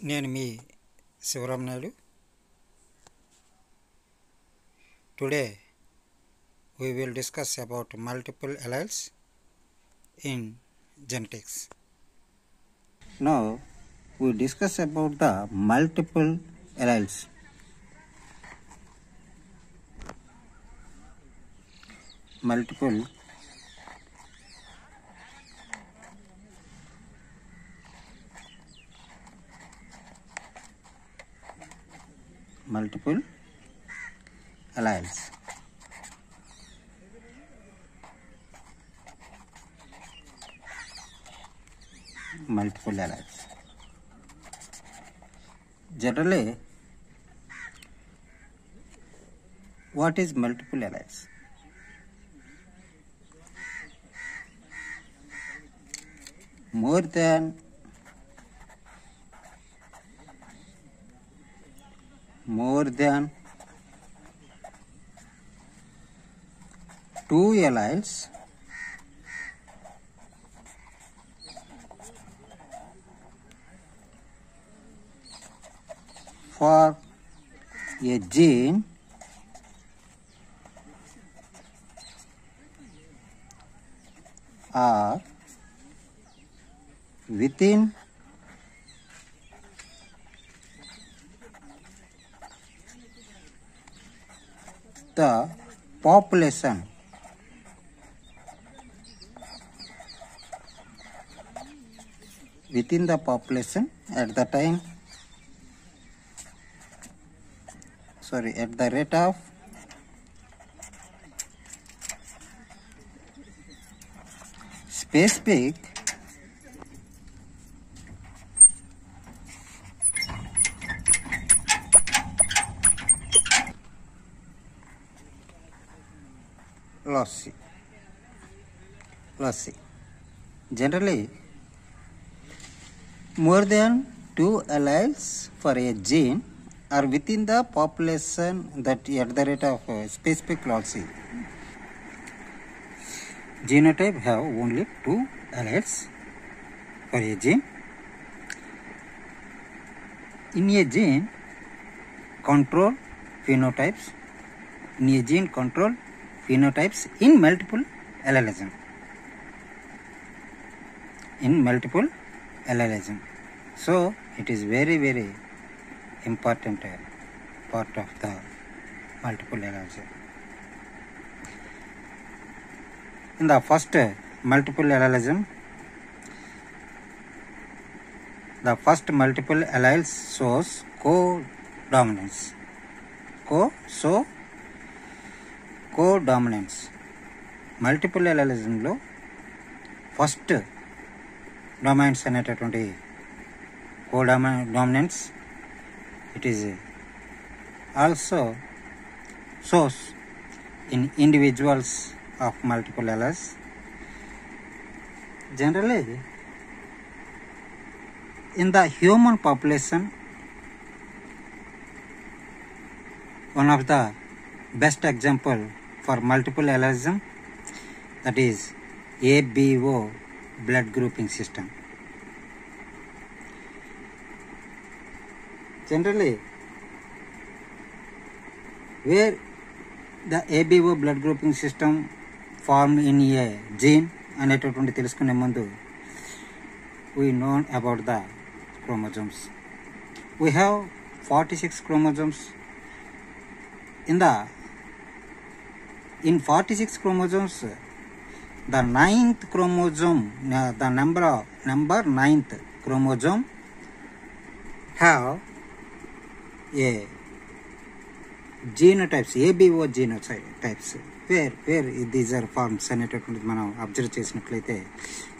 నేను మీ Shivaram Naidu. Today we will discuss about multiple alleles in genetics. Now we discuss about the multiple alleles. Multiple alleles. Multiple alleles. Generally, what is multiple alleles? More than two alleles for a gene are within the population at the rate of specific lossy. Generally, more than two alleles for a gene are within the population that at the rate of specific lossy. Genotype have only two alleles for a gene. In a gene, control phenotypes. In multiple allelism. So it is very important part of the multiple allelism. In the first multiple allelism, the first multiple alleles shows co-dominance. Multiple allelism లో first domains అనేటటువంటి co-dominance. It is also shows in individuals of multiple alleles. Generally, in the human population, one of the best example for multiple allelism, that is ABO blood grouping system. Generally, where the ABO blood grouping system formed in a gene అనేటటువంటి తెలుసుకునే ముందు we know about the chromosomes. We have 46 chromosomes. In 46 chromosomes, the ninth chromosome, the number ninth chromosome have a genotypes, ABO genotypes, where these are forms అనేటటువంటి మనం observe చేసినట్లయితే,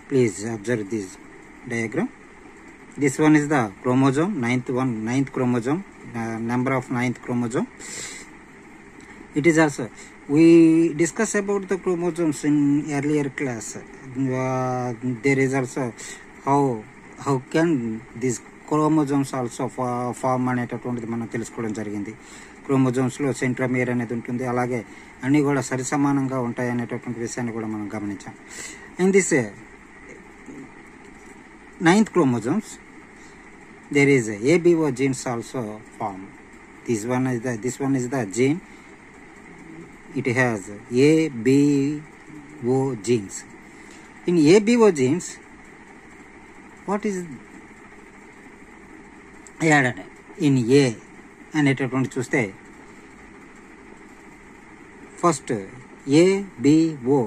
please observe this diagram. This one is the chromosome, ninth chromosome, number of ninth chromosome. It is also, we discussed about the chromosomes in earlier class. There is also how can these chromosomes also form అనేటటువంటిది మనం తెలుసుకోవడం జరిగింది. క్రోమోజోమ్స్లో centromere అనేది ఉంటుంది, అలాగే అన్నీ కూడా సరిసమానంగా ఉంటాయి అనేటటువంటి విషయాన్ని కూడా మనం గమనించాం. In this 9th chromosomes, there is ABO genes also form. This one is the gene. It has ABO genes. In ABO genes, what is added in A అనేటటువంటి చూస్తే ఫస్ట్ ABO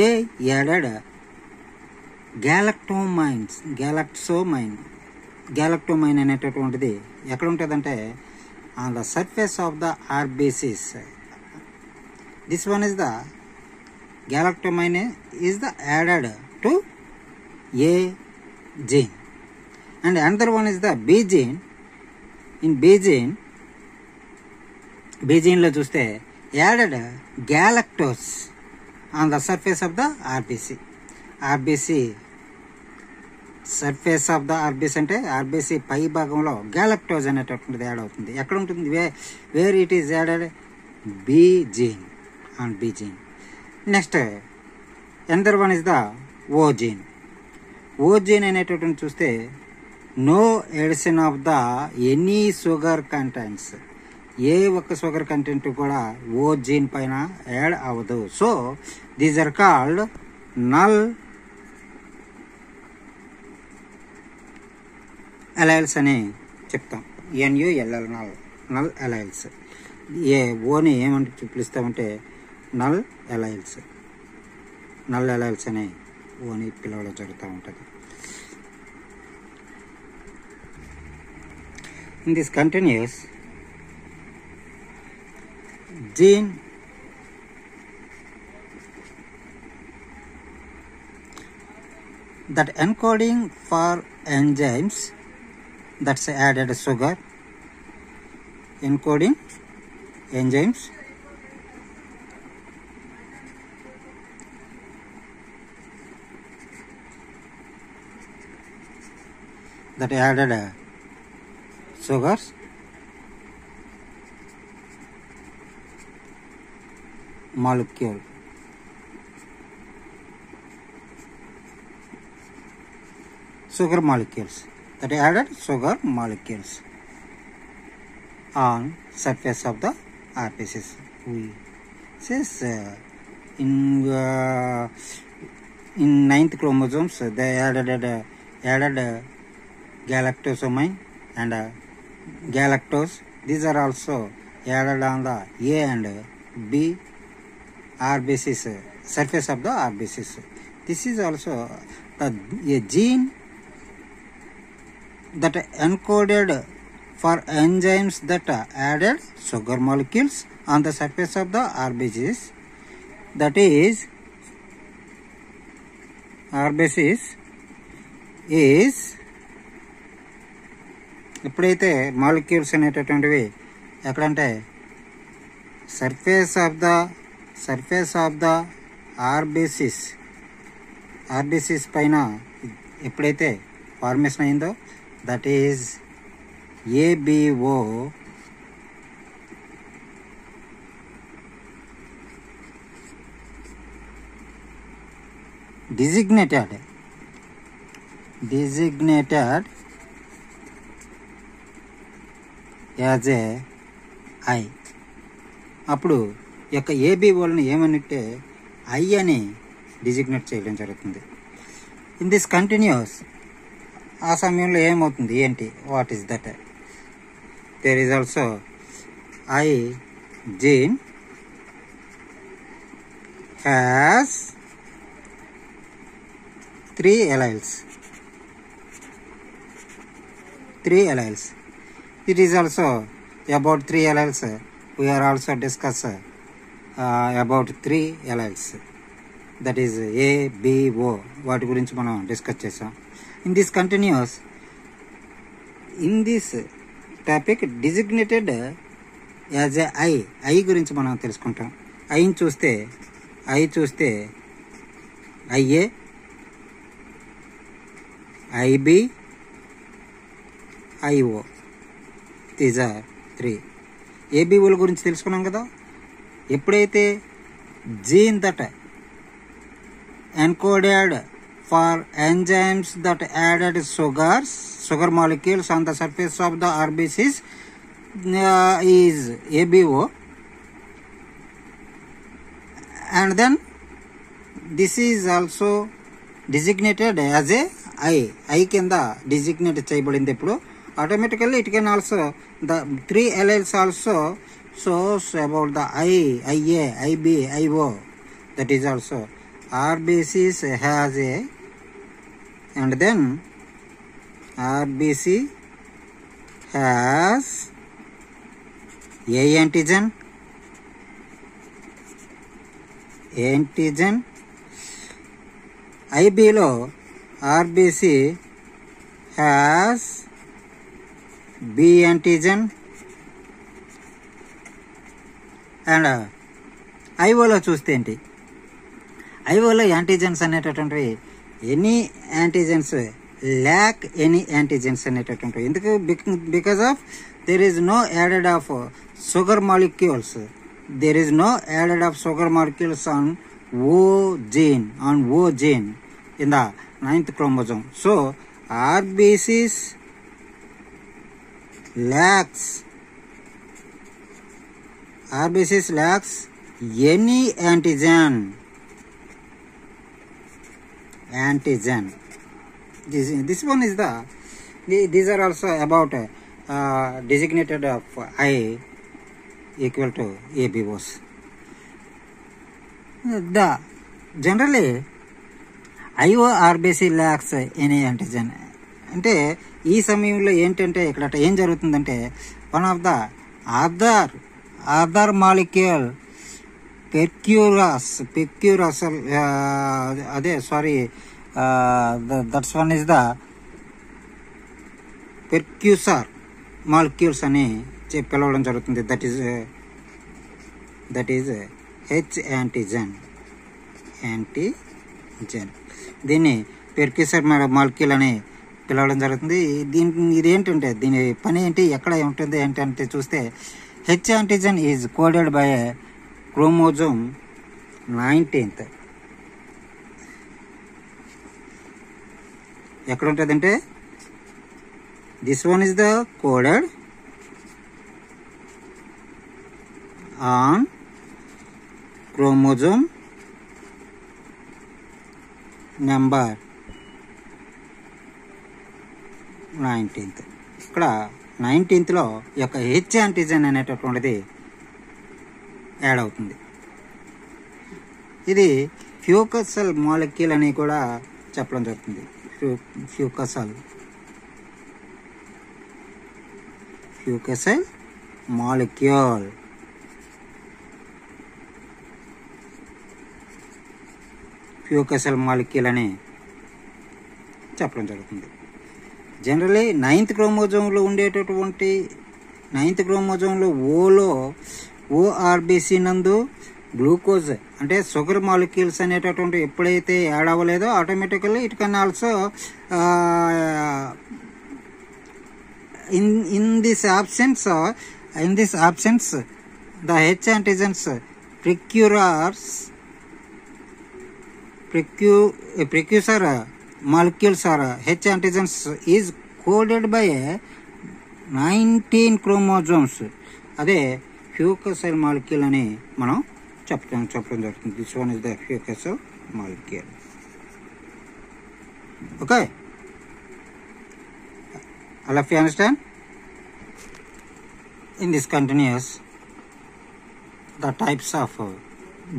A added గ్యాలక్టోమైన్ అనేటటువంటిది ఎక్కడ ఉంటుందంటే on the surface of the ఆర్బిసిస్. This one is the galactomine is the added to A gene, and another one is the B gene. In B gene lo chuste added galactose on the surface of the RBC. Surface of the RBC అంటే RBC పై భాగంలో galactose అనేటటువంటిది add అవుతుంది. ఎక్కడ ఉంటుంది? Where it is added B gene on B gene. Next another one is the O gene. O gene అనేటటువంటి చూస్తే no addition of the any sugar contents. ఏ ఒక్క షుగర్ కంటెంట్ కూడా ఓ జీన్ పైన యాడ్ అవ్వదు. So these are called null alleles అని చెప్తాం. NULL null alleles. ఓని ఏమంటే పిలుస్తామంటే నల్ అలైల్స్ అనే ఓని పిలవడం జరుగుతూ ఉంటుంది. In this continuous gene that encoding for enzymes that's added sugar, encoding enzymes that added sugars molecule. Sugar molecules that added sugar molecules on surface of the RBCs. We says in 9th chromosomes they added galactosamine and galactose. These are also added on the A and B RBCs, surface of the RBCs. This is also a gene that encoded for enzymes that added sugar molecules on the surface of the RBCs. That is, RBCs is ఎప్పుడైతే molecules అనేటటువంటివి ఎక్కడంటే surface of the ఆర్బిసిస్ పైన ఎప్పుడైతే formation అయిందో that is ABO designated as A I. అప్పుడు ఈ యొక్క ABOని ఏమనంటే ఐ అని డిజిగ్నేట్ చేయడం జరుగుతుంది. ఇన్ దిస్ కంటిన్యూస్ ఆ సమయంలో ఏమవుతుంది ఏంటి? What is that? There is also I gene has 3 alleles. It is also about 3 alleles. We are also discuss about 3 alleles. That is ABO. వాటి గురించి మనం డిస్కస్ చేసాం. In this continuous, in this topic designated as a I గురించి మనం తెలుసుకుంటాం. ఐని చూస్తే IA, IB, IO. These are 3. ABOల గురించి తెలుసుకున్నాం కదా. ఎప్పుడైతే gene that encoded for enzymes that added sugar molecules on the surface of the RBCs is ABO, and then this is also designated as a I కింద designate చేయబడింది. ఇప్పుడు automatically it can also the 3 alleles also shows about the IA, IB, IO. That is also RBCs has a, and then RBC has A antigen, IB లో RBC has B antigen, and ఐఓలో చూస్తే ఏంటి, ఐఓలో antigens అనేటటువంటివి any antigens lack any antigens అనేటటువంటివి. ఎందుకు? Because of there is no added of sugar molecules, there is no added of sugar molecules on O gene in the 9th chromosome. So RBCs lacks any antigen. This one is these are also about designated of I equal to ABOs. Generally IO RBC lacks any antigen. అంటే ఈ సమయంలో ఏంటంటే ఇక్కడ ఏం జరుగుతుందంటే one of the other molecule precursor అదే sorry that's one is the precursor molecules అని పిలవడం జరుగుతుంది. That is H antigen. దీన్ని పెర్క్యూసర్ మాలిక్యూల్ అని పిలవడం జరుగుతుంది. ఇదేంటంటే దీని పని ఏంటి, ఎక్కడ ఉంటుంది ఏంటంటే చూస్తే H antigen is coded by chromosome 19th. ఎక్కడ ఉంటుందంటే this one is the coded on chromosome number 19th. ఇక్కడ 19th లో ఈ యొక్క హెచ్ యాంటీజెన్ అనేటటువంటిది యాడ్ అవుతుంది. ఇది ఫ్యూకసల్ మాలిక్యూల్ అని కూడా చెప్పడం జరుగుతుంది. ఫ్యూకసల్ మాలిక్యూల్. ఫ్యూకసల్ మాలిక్యూల్ అని చెప్పడం జరుగుతుంది. జనరలీ 9th క్రోమోజోమ్లో ఉండేటటువంటి 9th క్రోమోజోమ్లో ఓఆర్బిసి నందు గ్లూకోజ్ అంటే షుగర్ మాలిక్యూల్స్ అనేటటువంటి ఎప్పుడైతే యాడ్ అవ్వలేదో automatically it can also in this absence the H antigens precursor molecules or H antigens is coded by 19 chromosomes. అదే ఫ్యూకసల్ మాలిక్యూల్ అని మనం చెప్పడం జరుగుతుంది. This one is the fucosyl molecule. Okay, all of you understand? In this continuous the types of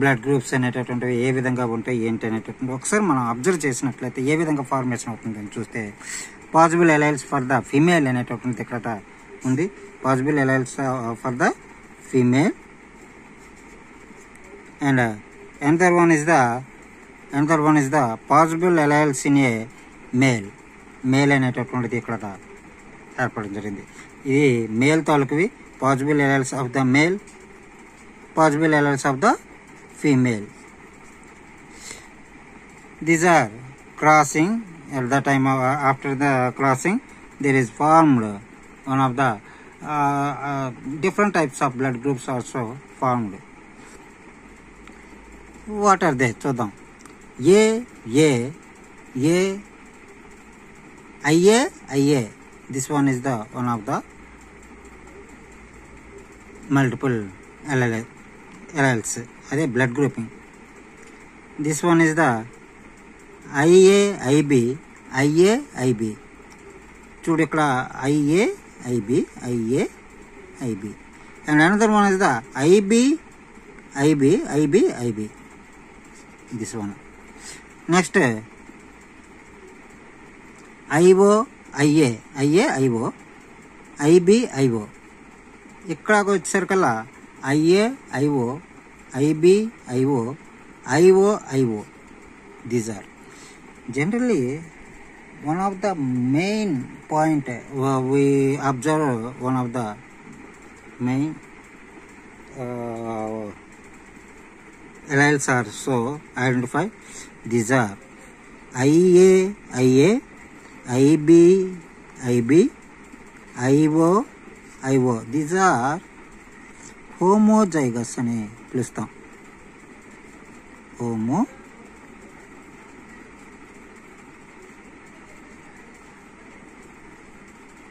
blood groups అనేటటువంటివి ఏ విధంగా ఉంటాయి ఏంటి అనేటటువంటి ఒకసారి మనం అబ్జర్వ్ చేసినట్లయితే ఏ విధంగా ఫార్మేషన్ అవుతుందని చూస్తే possible alleles for the female అనేటటువంటి ఇక్కడ ఉంది. Possible alleles for the female and another one is the possible alleles in a male అనేటటువంటిది ఇక్కడ ఏర్పడడం జరిగింది. ఇది మేల్ తాలూకువి possible alleles of the male, possible alleles of the female. These are crossing. At the time of, after the crossing there is formed one of the different types of blood groups also formed. What are they? చూద్దాం. A A, IA. This one is the one of the multiple alleles. That blood grouping. This one is the IA, IB. చూడు ఇక్కడ IA, IB. And another one is the IB. This one. Next, IO, IA, IO, IO. ఇక్కడ వచ్చేసరికల్లా IO, IO. These are generally one of the main point we observe. One of the main alleles are so identified. These are IA, IB, IO. These are homozygous అని పిలుస్తాం.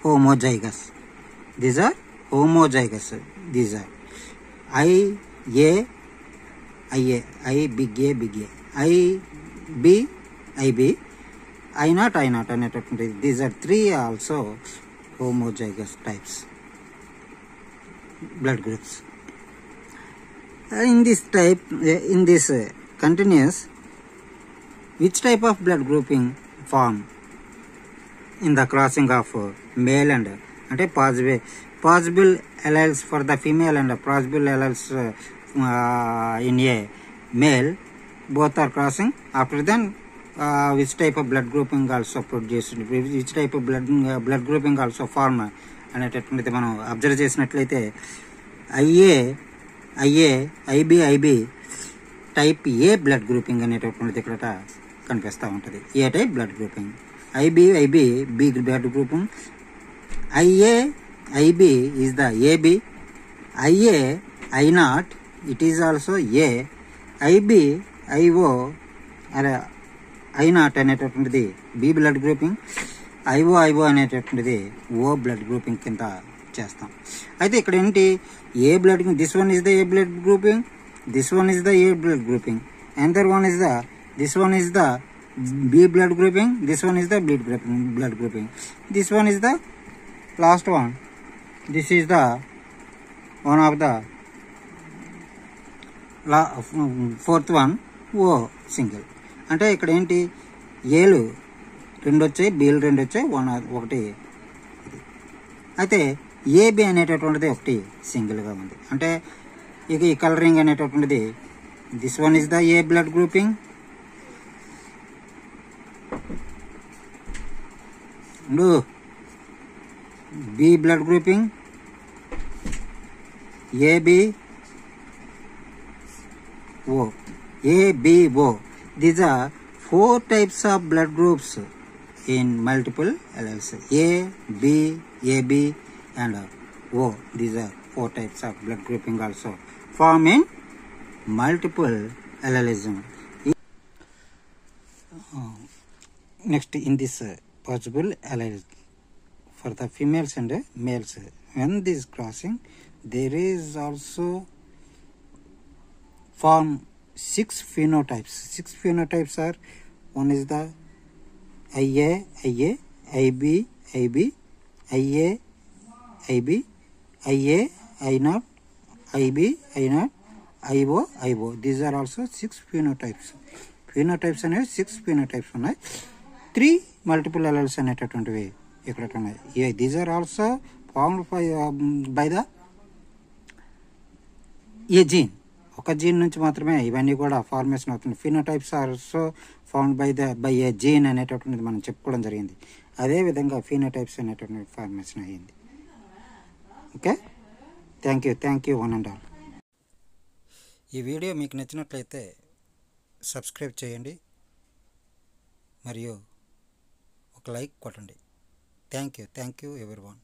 Homozygous. These are homozygous. These are IA, big A, IB, I0 అనేటటువంటి. These are three also homozygous types blood groups. In this continuous, which type of blood grouping form in the crossing of male and అంటే possible alleles for the female and possible alleles in a male, both are crossing. After then which type of blood grouping also produced, which type of blood grouping also form అనేటటువంటిది మనం observe చేసినట్లయితే IA, IB type A blood grouping అనేటటువంటిది ఇక్కడ కనిపిస్తూ ఉంటుంది. A type blood grouping. IB B blood grouping. IA, IB is the AB. IA, I0, it is also A. IB, IO, I0 అనేటటువంటిది B blood grouping. IO అనేటటువంటిది O blood grouping కింద చేస్తాం. అయితే ఇక్కడ ఏంటి, A blood, this one is the A blood grouping, this one is the A blood grouping, another one is the, this one is the B blood grouping, this one is the blood grouping, this one is the last one, this is the one of the fourth one, O single. అంటే ఇక్కడ ఏంటి, ఏలు రెండు వచ్చాయి, బీలు రెండు వచ్చాయి, ఒకటి. అయితే ఏబి అనేటటువంటిది ఒకటి సింగిల్గా ఉంది. అంటే ఇక ఈ కలరింగ్ అనేటటువంటిది, this one is the A blood grouping, B blood grouping, ABO. These are four types of blood groups in multiple alleles. A, B, AB and O. These are four types of blood grouping also form in multiple allelism. Next, in this possible alleles for the females and males, when this crossing, there is also form 6 phenotypes. 6 phenotypes are, one is the IA, IB, IA, IB, IA, I0, IB, I0, IO. These are also 6 phenotypes. Phenotypes అనేవి 6 phenotypes ఉన్నాయి. 3 multiple alleles అనేటటువంటివి ఇక్కడ ఉన్నాయి. These are also formed by the A gene, ఒక gene నుంచి మాత్రమే ఇవన్నీ కూడా ఫార్మేషన్ అవుతుంది. Phenotypes are also found by A gene అనేటటువంటిది మనం చెప్పుకోవడం జరిగింది. అదేవిధంగా ఫినోటైప్స్ అనేటటువంటి ఫార్మేషన్ అయ్యింది. Okay, thank you one and all. ఈ వీడియో మీకు నచ్చినట్లయితే సబ్స్క్రైబ్ చేయండి మరియు ఒక లైక్ కొట్టండి. Thank you everyone.